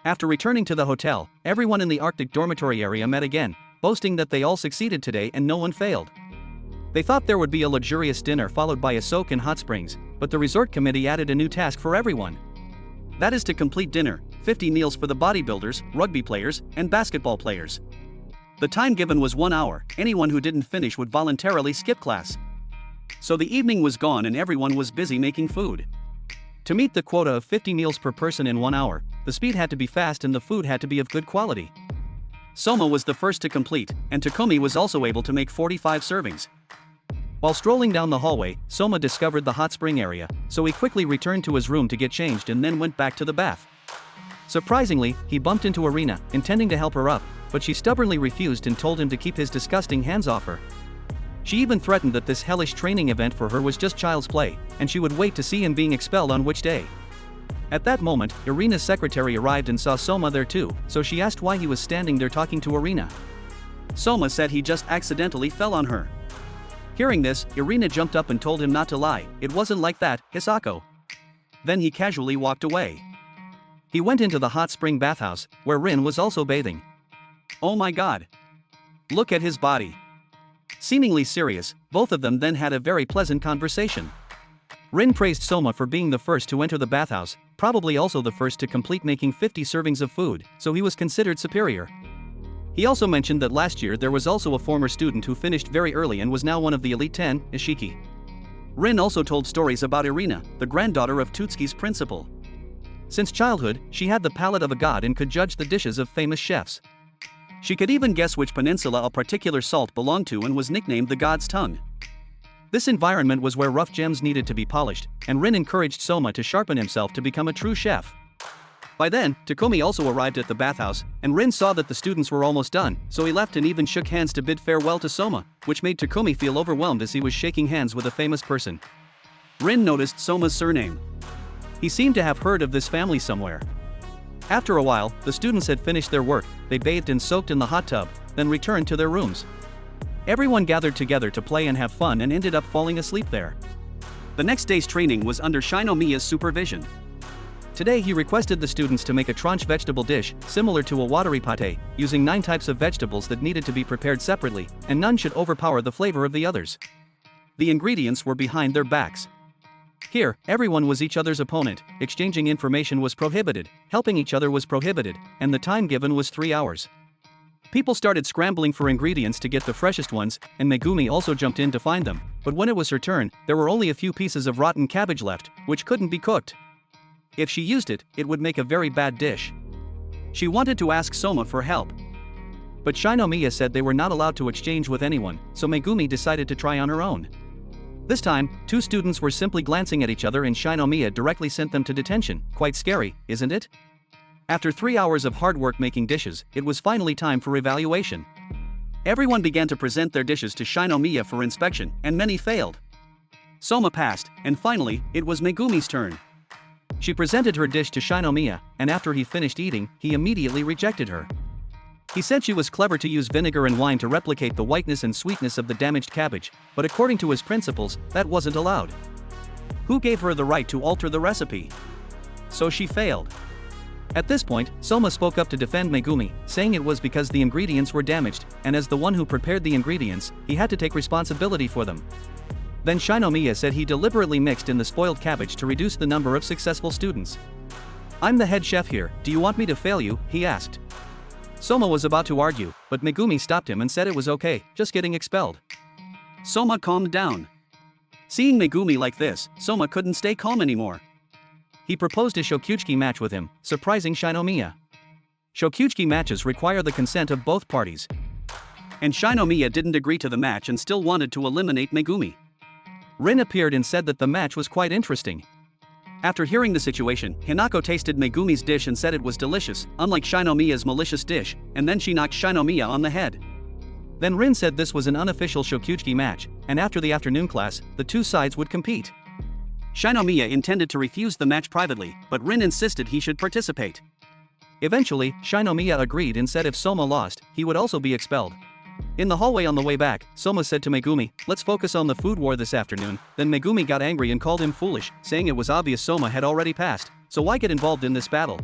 After returning to the hotel, everyone in the Arctic dormitory area met again, boasting that they all succeeded today and no one failed. They thought there would be a luxurious dinner followed by a soak in hot springs, but the resort committee added a new task for everyone. That is to complete dinner, 50 meals for the bodybuilders, rugby players, and basketball players. The time given was 1 hour. Anyone who didn't finish would voluntarily skip class. So the evening was gone and everyone was busy making food. To meet the quota of 50 meals per person in 1 hour, the speed had to be fast and the food had to be of good quality. Soma was the first to complete, and Takumi was also able to make 45 servings. While strolling down the hallway, Soma discovered the hot spring area, so he quickly returned to his room to get changed and then went back to the bath. Surprisingly, he bumped into Irina, intending to help her up, but she stubbornly refused and told him to keep his disgusting hands off her. She even threatened that this hellish training event for her was just child's play, and she would wait to see him being expelled on which day. At that moment, Irina's secretary arrived and saw Soma there too, so she asked why he was standing there talking to Irina. Soma said he just accidentally fell on her. Hearing this, Irina jumped up and told him not to lie. It wasn't like that, Hisako. Then he casually walked away. He went into the hot spring bathhouse, where Rin was also bathing. Oh my god! Look at his body. Seemingly serious, both of them then had a very pleasant conversation. Rin praised Soma for being the first to enter the bathhouse, probably also the first to complete making 50 servings of food, so he was considered superior. He also mentioned that last year there was also a former student who finished very early and was now one of the elite 10, Ishiki. Rin also told stories about Irina, the granddaughter of Totsuki's principal. Since childhood, she had the palate of a god and could judge the dishes of famous chefs. She could even guess which peninsula a particular salt belonged to and was nicknamed the god's tongue. This environment was where rough gems needed to be polished, and Rin encouraged Soma to sharpen himself to become a true chef. By then, Takumi also arrived at the bathhouse, and Rin saw that the students were almost done, so he left and even shook hands to bid farewell to Soma, which made Takumi feel overwhelmed as he was shaking hands with a famous person. Rin noticed Soma's surname. He seemed to have heard of this family somewhere. After a while, the students had finished their work, they bathed and soaked in the hot tub, then returned to their rooms. Everyone gathered together to play and have fun and ended up falling asleep there. The next day's training was under Shinomiya's supervision. Today he requested the students to make a tranche vegetable dish, similar to a watery pâté, using 9 types of vegetables that needed to be prepared separately, and none should overpower the flavor of the others. The ingredients were behind their backs. Here, everyone was each other's opponent, exchanging information was prohibited, helping each other was prohibited, and the time given was 3 hours. People started scrambling for ingredients to get the freshest ones, and Megumi also jumped in to find them, but when it was her turn, there were only a few pieces of rotten cabbage left, which couldn't be cooked. If she used it, it would make a very bad dish. She wanted to ask Soma for help. But Shinomiya said they were not allowed to exchange with anyone, so Megumi decided to try on her own. This time, 2 students were simply glancing at each other and Shinomiya directly sent them to detention. Quite scary, isn't it? After 3 hours of hard work making dishes, it was finally time for evaluation. Everyone began to present their dishes to Shinomiya for inspection, and many failed. Soma passed, and finally, it was Megumi's turn. She presented her dish to Shinomiya, and after he finished eating, he immediately rejected her. He said she was clever to use vinegar and wine to replicate the whiteness and sweetness of the damaged cabbage, but according to his principles, that wasn't allowed. Who gave her the right to alter the recipe? So she failed. At this point, Soma spoke up to defend Megumi, saying it was because the ingredients were damaged, and as the one who prepared the ingredients, he had to take responsibility for them. Then Shinomiya said he deliberately mixed in the spoiled cabbage to reduce the number of successful students. "I'm the head chef here, do you want me to fail you?" he asked. Soma was about to argue, but Megumi stopped him and said it was okay, just getting expelled. Soma calmed down. Seeing Megumi like this, Soma couldn't stay calm anymore. He proposed a Shokugeki match with him, surprising Shinomiya. Shokugeki matches require the consent of both parties. And Shinomiya didn't agree to the match and still wanted to eliminate Megumi. Rin appeared and said that the match was quite interesting. After hearing the situation, Hinako tasted Megumi's dish and said it was delicious, unlike Shinomiya's malicious dish, and then she knocked Shinomiya on the head. Then Rin said this was an unofficial Shokugeki match, and after the afternoon class, the 2 sides would compete. Shinomiya intended to refuse the match privately, but Rin insisted he should participate. Eventually, Shinomiya agreed and said if Soma lost, he would also be expelled. In the hallway on the way back, Soma said to Megumi, "Let's focus on the food war this afternoon." Then Megumi got angry and called him foolish, saying it was obvious Soma had already passed, so why get involved in this battle?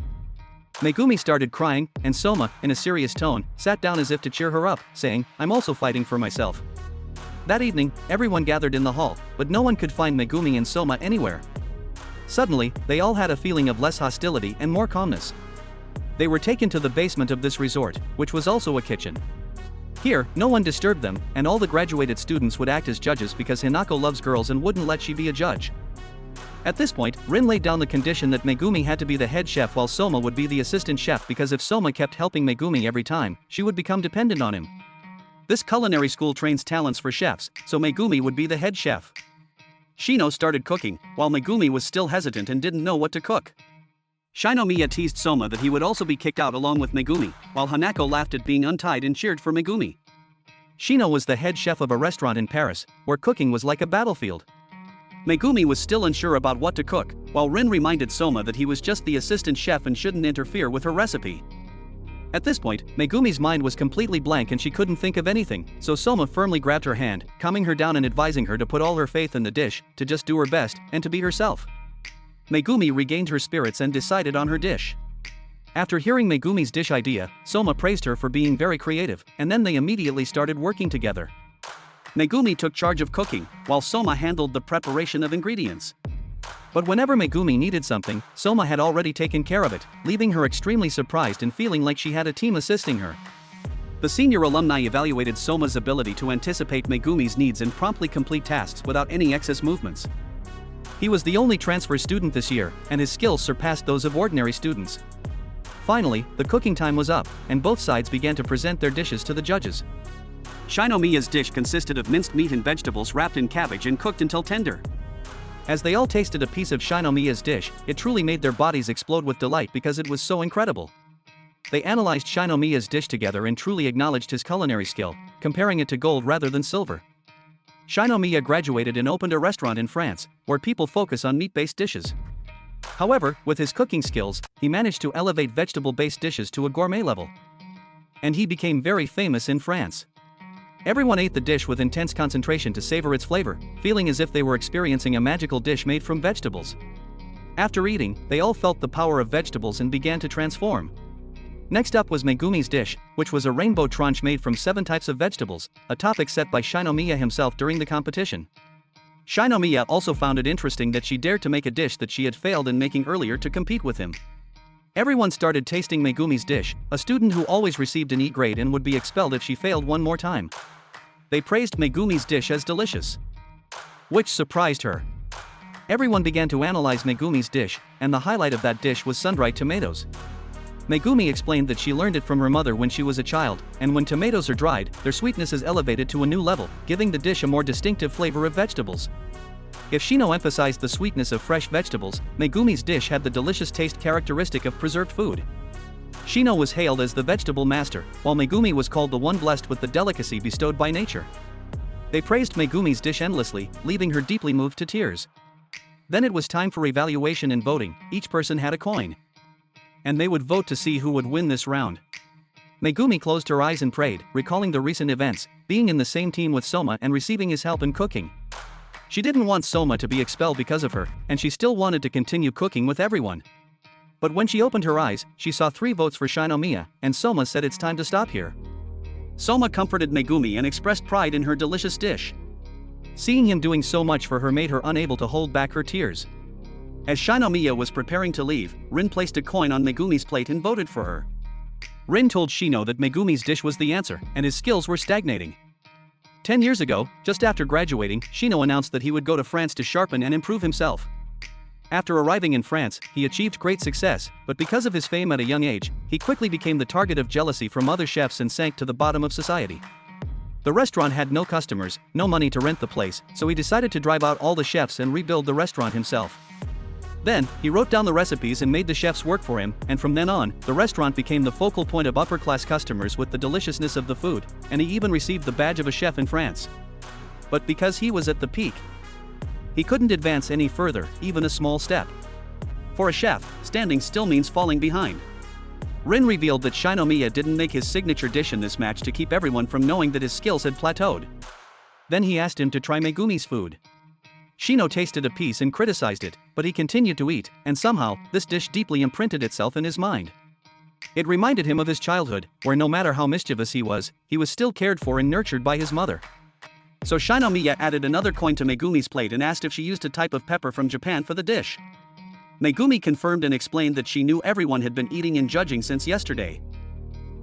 Megumi started crying, and Soma, in a serious tone, sat down as if to cheer her up, saying, "I'm also fighting for myself." That evening, everyone gathered in the hall, but no one could find Megumi and Soma anywhere. Suddenly, they all had a feeling of less hostility and more calmness. They were taken to the basement of this resort, which was also a kitchen. Here, no one disturbed them, and all the graduated students would act as judges because Hinako loves girls and wouldn't let she be a judge. At this point, Rin laid down the condition that Megumi had to be the head chef while Soma would be the assistant chef, because if Soma kept helping Megumi every time, she would become dependent on him. This culinary school trains talents for chefs, so Megumi would be the head chef. Shino started cooking, while Megumi was still hesitant and didn't know what to cook. Shinomiya teased Soma that he would also be kicked out along with Megumi, while Hanako laughed at being untied and cheered for Megumi. Shino was the head chef of a restaurant in Paris, where cooking was like a battlefield. Megumi was still unsure about what to cook, while Rin reminded Soma that he was just the assistant chef and shouldn't interfere with her recipe. At this point, Megumi's mind was completely blank and she couldn't think of anything, so Soma firmly grabbed her hand, calming her down and advising her to put all her faith in the dish, to just do her best, and to be herself. Megumi regained her spirits and decided on her dish. After hearing Megumi's dish idea, Soma praised her for being very creative, and then they immediately started working together. Megumi took charge of cooking, while Soma handled the preparation of ingredients. But whenever Megumi needed something, Soma had already taken care of it, leaving her extremely surprised and feeling like she had a team assisting her. The senior alumni evaluated Soma's ability to anticipate Megumi's needs and promptly complete tasks without any excess movements. He was the only transfer student this year, and his skills surpassed those of ordinary students. Finally, the cooking time was up, and both sides began to present their dishes to the judges. Shinomiya's dish consisted of minced meat and vegetables wrapped in cabbage and cooked until tender. As they all tasted a piece of Shinomiya's dish, it truly made their bodies explode with delight because it was so incredible. They analyzed Shinomiya's dish together and truly acknowledged his culinary skill, comparing it to gold rather than silver. Shinomiya graduated and opened a restaurant in France, where people focus on meat-based dishes. However, with his cooking skills, he managed to elevate vegetable-based dishes to a gourmet level. And he became very famous in France. Everyone ate the dish with intense concentration to savor its flavor, feeling as if they were experiencing a magical dish made from vegetables. After eating, they all felt the power of vegetables and began to transform. Next up was Megumi's dish, which was a rainbow tranche made from 7 types of vegetables, a topic set by Shinomiya himself during the competition. Shinomiya also found it interesting that she dared to make a dish that she had failed in making earlier to compete with him. Everyone started tasting Megumi's dish, a student who always received an E grade and would be expelled if she failed one more time. They praised Megumi's dish as delicious, which surprised her. Everyone began to analyze Megumi's dish, and the highlight of that dish was sun-dried tomatoes. Megumi explained that she learned it from her mother when she was a child, and when tomatoes are dried, their sweetness is elevated to a new level, giving the dish a more distinctive flavor of vegetables. If Shino emphasized the sweetness of fresh vegetables, Megumi's dish had the delicious taste characteristic of preserved food. Shino was hailed as the vegetable master, while Megumi was called the one blessed with the delicacy bestowed by nature. They praised Megumi's dish endlessly, leaving her deeply moved to tears. Then it was time for evaluation and voting. Each person had a coin, and they would vote to see who would win this round. Megumi closed her eyes and prayed, recalling the recent events, being in the same team with Soma and receiving his help in cooking. She didn't want Soma to be expelled because of her, and she still wanted to continue cooking with everyone. But when she opened her eyes, she saw 3 votes for Shinomiya, and Soma said it's time to stop here. Soma comforted Megumi and expressed pride in her delicious dish. Seeing him doing so much for her made her unable to hold back her tears. As Shinomiya was preparing to leave, Rin placed a coin on Megumi's plate and voted for her. Rin told Shino that Megumi's dish was the answer, and his skills were stagnating. 10 years ago, just after graduating, Shino announced that he would go to France to sharpen and improve himself. After arriving in France, he achieved great success, but because of his fame at a young age, he quickly became the target of jealousy from other chefs and sank to the bottom of society. The restaurant had no customers, no money to rent the place, so he decided to drive out all the chefs and rebuild the restaurant himself. Then, he wrote down the recipes and made the chefs work for him, and from then on, the restaurant became the focal point of upper-class customers with the deliciousness of the food, and he even received the badge of a chef in France. But because he was at the peak, he couldn't advance any further, even a small step. For a chef, standing still means falling behind. Rin revealed that Shinomiya didn't make his signature dish in this match to keep everyone from knowing that his skills had plateaued. Then he asked him to try Megumi's food. Shino tasted a piece and criticized it, but he continued to eat, and somehow, this dish deeply imprinted itself in his mind. It reminded him of his childhood, where no matter how mischievous he was still cared for and nurtured by his mother. So Shinomiya added another coin to Megumi's plate and asked if she used a type of pepper from Japan for the dish. Megumi confirmed and explained that she knew everyone had been eating and judging since yesterday.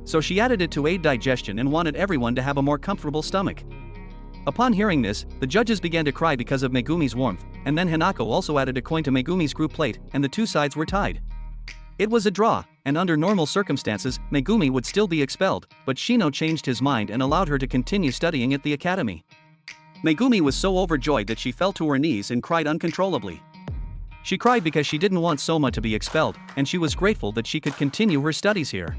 So she added it to aid digestion and wanted everyone to have a more comfortable stomach. Upon hearing this, the judges began to cry because of Megumi's warmth, and then Hanako also added a coin to Megumi's group plate, and the two sides were tied. It was a draw, and under normal circumstances, Megumi would still be expelled, but Shino changed his mind and allowed her to continue studying at the academy. Megumi was so overjoyed that she fell to her knees and cried uncontrollably. She cried because she didn't want Soma to be expelled, and she was grateful that she could continue her studies here.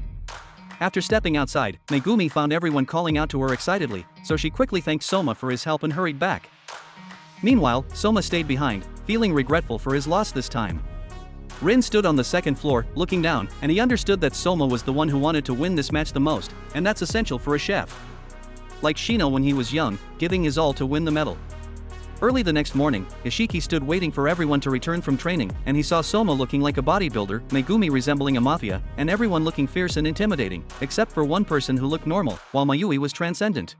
After stepping outside, Megumi found everyone calling out to her excitedly, so she quickly thanked Soma for his help and hurried back. Meanwhile, Soma stayed behind, feeling regretful for his loss this time. Rin stood on the second floor, looking down, and he understood that Soma was the one who wanted to win this match the most, and that's essential for a chef. Like Shino when he was young, giving his all to win the medal. Early the next morning, Ishiki stood waiting for everyone to return from training, and he saw Soma looking like a bodybuilder, Megumi resembling a mafia, and everyone looking fierce and intimidating, except for one person who looked normal, while Mayui was transcendent.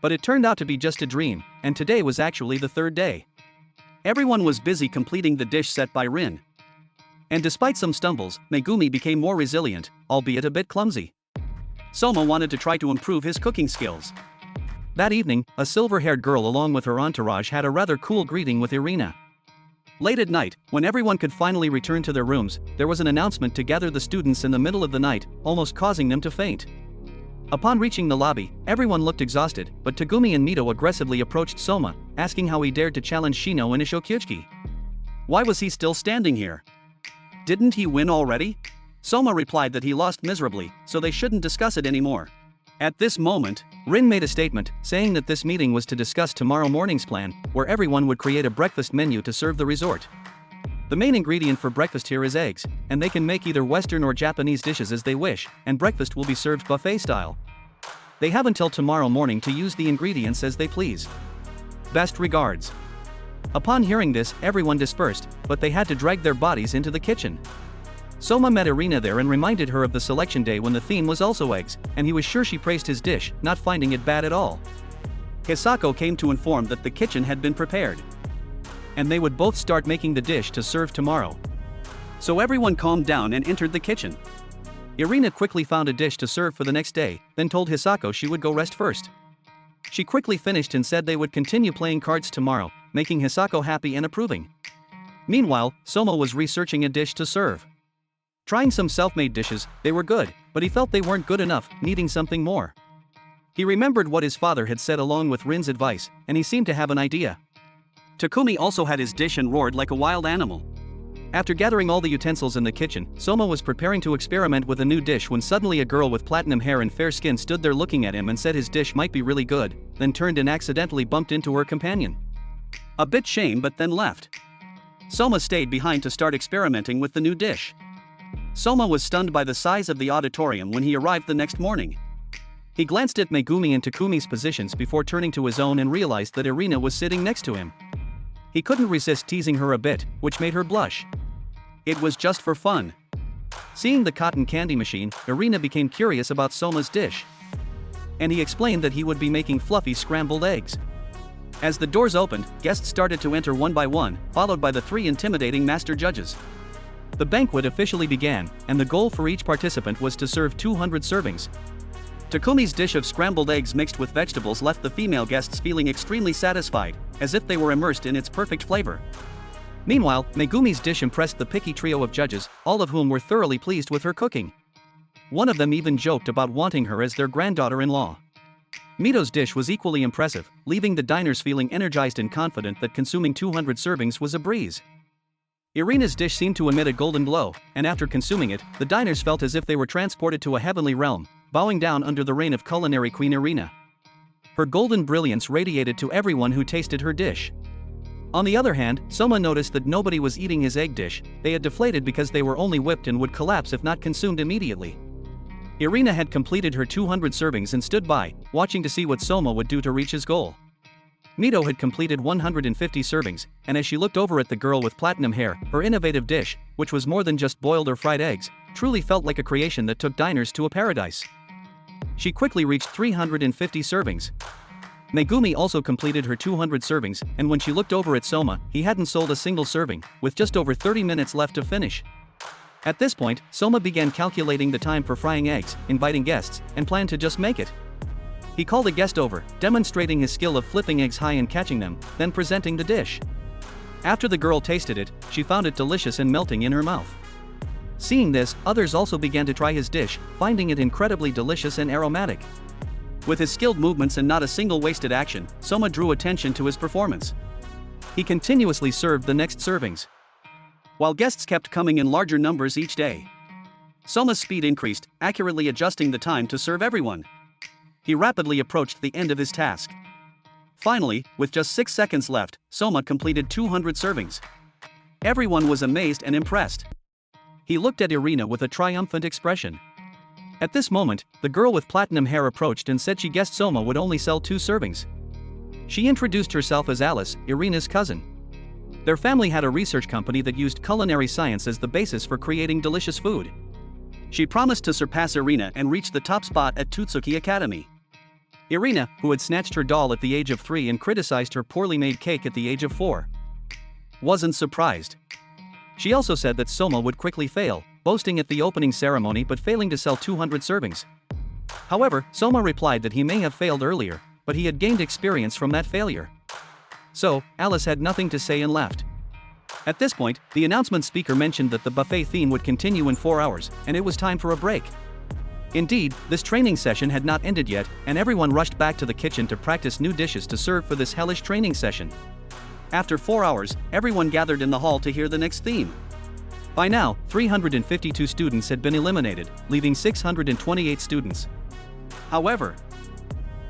But it turned out to be just a dream, and today was actually the third day. Everyone was busy completing the dish set by Rin. And despite some stumbles, Megumi became more resilient, albeit a bit clumsy. Soma wanted to try to improve his cooking skills. That evening, a silver-haired girl along with her entourage had a rather cool greeting with Irina. Late at night, when everyone could finally return to their rooms, there was an announcement to gather the students in the middle of the night, almost causing them to faint. Upon reaching the lobby, everyone looked exhausted, but Tagumi and Mito aggressively approached Soma, asking how he dared to challenge Shino in a Shokugeki. Why was he still standing here? Didn't he win already? Soma replied that he lost miserably, so they shouldn't discuss it anymore. At this moment, Rin made a statement, saying that this meeting was to discuss tomorrow morning's plan, where everyone would create a breakfast menu to serve the resort. The main ingredient for breakfast here is eggs, and they can make either Western or Japanese dishes as they wish, and breakfast will be served buffet style. They have until tomorrow morning to use the ingredients as they please. Best regards. Upon hearing this, everyone dispersed, but they had to drag their bodies into the kitchen. Soma met Irina there and reminded her of the selection day when the theme was also eggs, and he was sure she praised his dish, not finding it bad at all. Hisako came to inform that the kitchen had been prepared, and they would both start making the dish to serve tomorrow. So everyone calmed down and entered the kitchen. Irina quickly found a dish to serve for the next day, then told Hisako she would go rest first. She quickly finished and said they would continue playing cards tomorrow, making Hisako happy and approving. Meanwhile, Soma was researching a dish to serve. Trying some self-made dishes, they were good, but he felt they weren't good enough, needing something more. He remembered what his father had said along with Rin's advice, and he seemed to have an idea. Takumi also had his dish and roared like a wild animal. After gathering all the utensils in the kitchen, Soma was preparing to experiment with a new dish when suddenly a girl with platinum hair and fair skin stood there looking at him and said his dish might be really good, then turned and accidentally bumped into her companion. A bit shame but then left. Soma stayed behind to start experimenting with the new dish. Soma was stunned by the size of the auditorium when he arrived the next morning. He glanced at Megumi and Takumi's positions before turning to his own and realized that Irina was sitting next to him. He couldn't resist teasing her a bit, which made her blush. It was just for fun. Seeing the cotton candy machine, Irina became curious about Soma's dish. And he explained that he would be making fluffy scrambled eggs. As the doors opened, guests started to enter one by one, followed by the 3 intimidating master judges. The banquet officially began, and the goal for each participant was to serve 200 servings. Takumi's dish of scrambled eggs mixed with vegetables left the female guests feeling extremely satisfied, as if they were immersed in its perfect flavor. Meanwhile, Megumi's dish impressed the picky trio of judges, all of whom were thoroughly pleased with her cooking. One of them even joked about wanting her as their granddaughter-in-law. Mito's dish was equally impressive, leaving the diners feeling energized and confident that consuming 200 servings was a breeze. Irina's dish seemed to emit a golden glow, and after consuming it, the diners felt as if they were transported to a heavenly realm, bowing down under the reign of culinary queen Irina. Her golden brilliance radiated to everyone who tasted her dish. On the other hand, Soma noticed that nobody was eating his egg dish. They had deflated because they were only whipped and would collapse if not consumed immediately. Irina had completed her 200 servings and stood by, watching to see what Soma would do to reach his goal. Mito had completed 150 servings, and as she looked over at the girl with platinum hair, her innovative dish, which was more than just boiled or fried eggs, truly felt like a creation that took diners to a paradise. She quickly reached 350 servings. Megumi also completed her 200 servings, and when she looked over at Soma, he hadn't sold a single serving, with just over 30 minutes left to finish. At this point, Soma began calculating the time for frying eggs, inviting guests, and planned to just make it. He called a guest over, demonstrating his skill of flipping eggs high and catching them, then presenting the dish. After the girl tasted it, she found it delicious and melting in her mouth. Seeing this, others also began to try his dish, finding it incredibly delicious and aromatic. With his skilled movements and not a single wasted action, Soma drew attention to his performance. He continuously served the next servings, while guests kept coming in larger numbers each day. Soma's speed increased, accurately adjusting the time to serve everyone. He rapidly approached the end of his task. Finally, with just 6 seconds left, Soma completed 200 servings. Everyone was amazed and impressed. He looked at Irina with a triumphant expression. At this moment, the girl with platinum hair approached and said she guessed Soma would only sell 2 servings. She introduced herself as Alice, Irina's cousin. Their family had a research company that used culinary science as the basis for creating delicious food. She promised to surpass Irina and reach the top spot at Totsuki Academy. Irina, who had snatched her doll at the age of 3 and criticized her poorly made cake at the age of 4, wasn't surprised. She also said that Soma would quickly fail, boasting at the opening ceremony but failing to sell 200 servings. However, Soma replied that he may have failed earlier, but he had gained experience from that failure. So, Alice had nothing to say and left. At this point, the announcement speaker mentioned that the buffet theme would continue in 4 hours, and it was time for a break. Indeed, this training session had not ended yet, and everyone rushed back to the kitchen to practice new dishes to serve for this hellish training session. After 4 hours, everyone gathered in the hall to hear the next theme. By now, 352 students had been eliminated, leaving 628 students. However,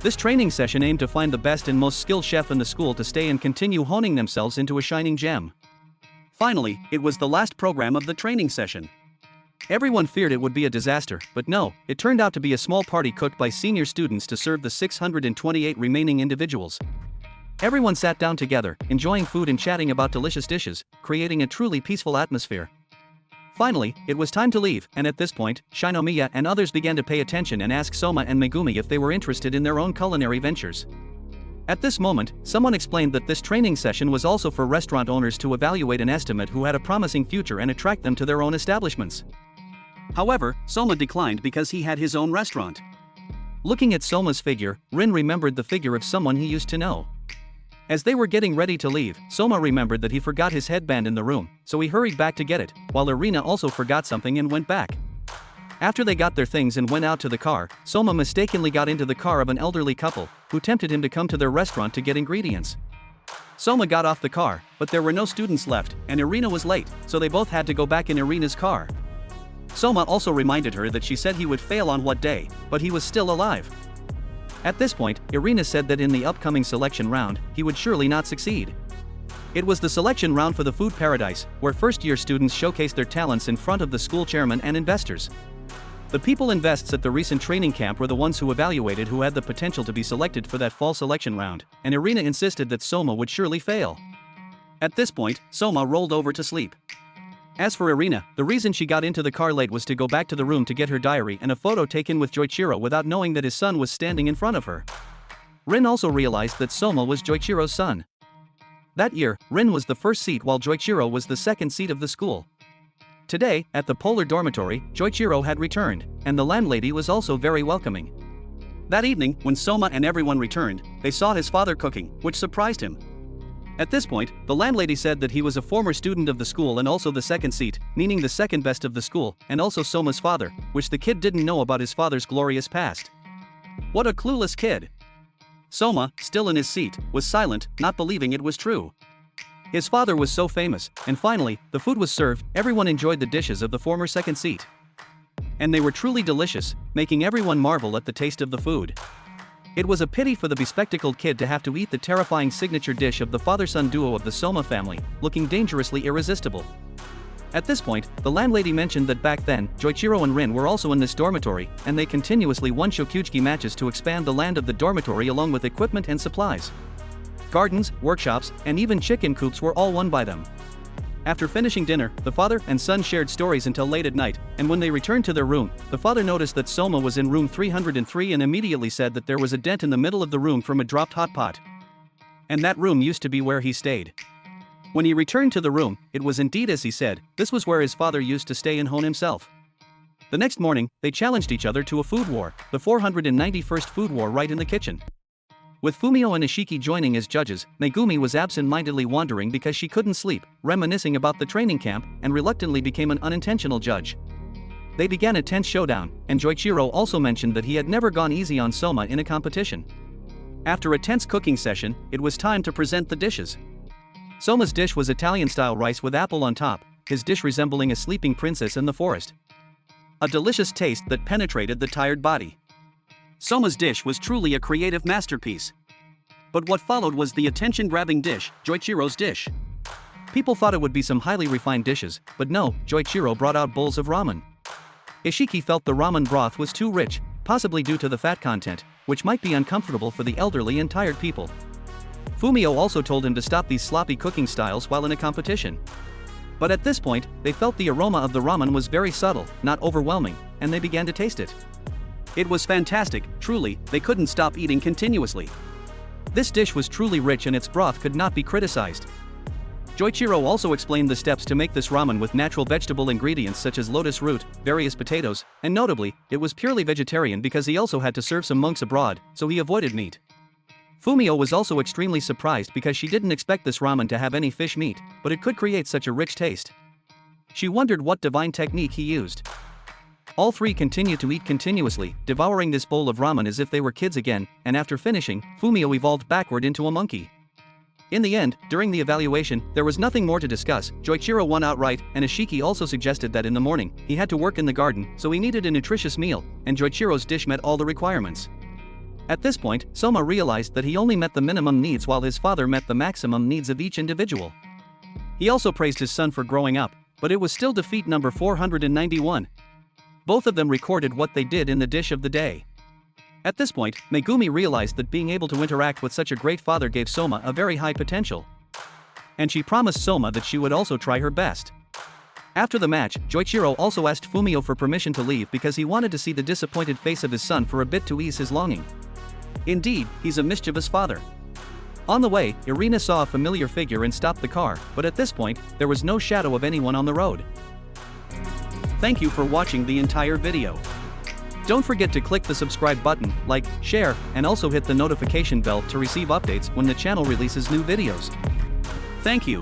this training session aimed to find the best and most skilled chef in the school to stay and continue honing themselves into a shining gem. Finally, it was the last program of the training session. Everyone feared it would be a disaster, but no, it turned out to be a small party cooked by senior students to serve the 628 remaining individuals. Everyone sat down together, enjoying food and chatting about delicious dishes, creating a truly peaceful atmosphere. Finally, it was time to leave, and at this point, Shinomiya and others began to pay attention and ask Soma and Megumi if they were interested in their own culinary ventures. At this moment, someone explained that this training session was also for restaurant owners to evaluate an estimate who had a promising future and attract them to their own establishments. However, Soma declined because he had his own restaurant. Looking at Soma's figure, Rin remembered the figure of someone he used to know. As they were getting ready to leave, Soma remembered that he forgot his headband in the room, so he hurried back to get it, while Irina also forgot something and went back. After they got their things and went out to the car, Soma mistakenly got into the car of an elderly couple, who tempted him to come to their restaurant to get ingredients. Soma got off the car, but there were no students left, and Irina was late, so they both had to go back in Irina's car. Soma also reminded her that she said he would fail on what day, but he was still alive. At this point, Irina said that in the upcoming selection round, he would surely not succeed. It was the selection round for the food paradise, where first-year students showcased their talents in front of the school chairman and investors. The people invests at the recent training camp were the ones who evaluated who had the potential to be selected for that fall selection round, and Irina insisted that Soma would surely fail. At this point, Soma rolled over to sleep. As for Irina, the reason she got into the car late was to go back to the room to get her diary and a photo taken with Joichiro without knowing that his son was standing in front of her. Rin also realized that Soma was Joichiro's son. That year, Rin was the first seat while Joichiro was the second seat of the school. Today, at the Polar dormitory, Joichiro had returned, and the landlady was also very welcoming. That evening, when Soma and everyone returned, they saw his father cooking, which surprised him. At this point, the landlady said that he was a former student of the school and also the second seat, meaning the second best of the school, and also Soma's father, which the kid didn't know about his father's glorious past. What a clueless kid! Soma, still in his seat, was silent, not believing it was true. His father was so famous, and finally, the food was served, everyone enjoyed the dishes of the former second seat. And they were truly delicious, making everyone marvel at the taste of the food. It was a pity for the bespectacled kid to have to eat the terrifying signature dish of the father-son duo of the Soma family, looking dangerously irresistible. At this point, the landlady mentioned that back then, Joichiro and Rin were also in this dormitory, and they continuously won Shokugeki matches to expand the land of the dormitory along with equipment and supplies. Gardens, workshops, and even chicken coops were all won by them. After finishing dinner, the father and son shared stories until late at night, and when they returned to their room, the father noticed that Soma was in room 303 and immediately said that there was a dent in the middle of the room from a dropped hot pot. And that room used to be where he stayed. When he returned to the room, it was indeed as he said, this was where his father used to stay and hone himself. The next morning, they challenged each other to a food war, the 491st food war right in the kitchen. With Fumio and Ishiki joining as judges, Megumi was absent-mindedly wandering because she couldn't sleep, reminiscing about the training camp, and reluctantly became an unintentional judge. They began a tense showdown, and Joichiro also mentioned that he had never gone easy on Soma in a competition. After a tense cooking session, it was time to present the dishes. Soma's dish was Italian-style rice with apple on top, his dish resembling a sleeping princess in the forest. A delicious taste that penetrated the tired body. Soma's dish was truly a creative masterpiece. But what followed was the attention-grabbing dish, Joichiro's dish. People thought it would be some highly refined dishes, but no, Joichiro brought out bowls of ramen. Ishiki felt the ramen broth was too rich, possibly due to the fat content, which might be uncomfortable for the elderly and tired people. Fumio also told him to stop these sloppy cooking styles while in a competition. But at this point, they felt the aroma of the ramen was very subtle, not overwhelming, and they began to taste it. It was fantastic, truly, they couldn't stop eating continuously. This dish was truly rich and its broth could not be criticized. Joichiro also explained the steps to make this ramen with natural vegetable ingredients such as lotus root, various potatoes, and notably, it was purely vegetarian because he also had to serve some monks abroad, so he avoided meat. Fumio was also extremely surprised because she didn't expect this ramen to have any fish meat, but it could create such a rich taste. She wondered what divine technique he used. All three continued to eat continuously, devouring this bowl of ramen as if they were kids again, and after finishing, Fumio evolved backward into a monkey. In the end, during the evaluation, there was nothing more to discuss. Joichiro won outright, and Ishiki also suggested that in the morning, he had to work in the garden, so he needed a nutritious meal, and Joichiro's dish met all the requirements. At this point, Soma realized that he only met the minimum needs while his father met the maximum needs of each individual. He also praised his son for growing up, but it was still defeat number 491. Both of them recorded what they did in the dish of the day. At this point, Megumi realized that being able to interact with such a great father gave Soma a very high potential. And she promised Soma that she would also try her best. After the match, Joichiro also asked Fumio for permission to leave because he wanted to see the disappointed face of his son for a bit to ease his longing. Indeed, he's a mischievous father. On the way, Irina saw a familiar figure and stopped the car, but at this point, there was no shadow of anyone on the road. Thank you for watching the entire video. Don't forget to click the subscribe button, like, share, and also hit the notification bell to receive updates when the channel releases new videos. Thank you.